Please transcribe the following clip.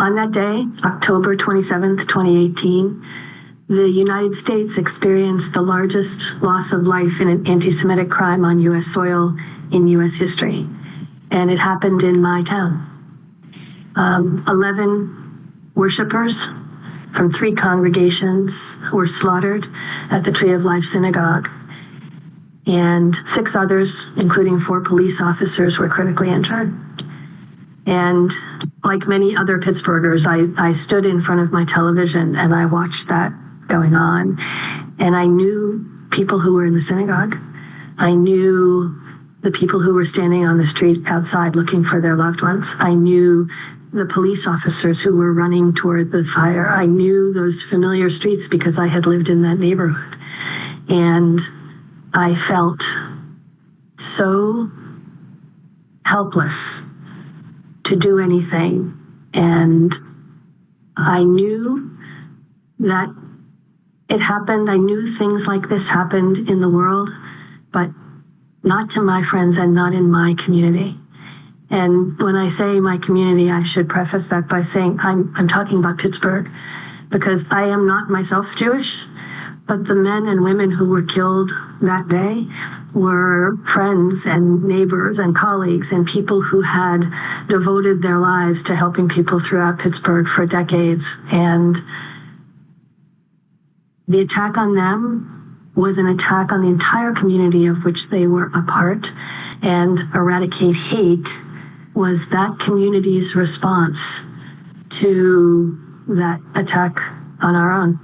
On that day, October 27th, 2018, the United States experienced the largest loss of life in an anti-Semitic crime on U.S. soil in U.S. history. And it happened in my town. 11 worshipers from 3 congregations were slaughtered at the Tree of Life Synagogue. And 6 others, including 4 police officers, were critically injured. And like many other Pittsburghers, I stood in front of my television and I watched that going on. And I knew people who were in the synagogue. I knew the people who were standing on the street outside looking for their loved ones. I knew the police officers who were running toward the fire. I knew those familiar streets because I had lived in that neighborhood. And I felt so helpless to do anything. And I knew that it happened. I knew things like this happened in the world, but not to my friends and not in my community. And when I say my community, I should preface that by saying I'm talking about Pittsburgh, because I am not myself Jewish, but the men and women who were killed that day were friends and neighbors and colleagues and people who had devoted their lives to helping people throughout Pittsburgh for decades. And the attack on them was an attack on the entire community of which they were a part. And Eradicate Hate was that community's response to that attack on our own.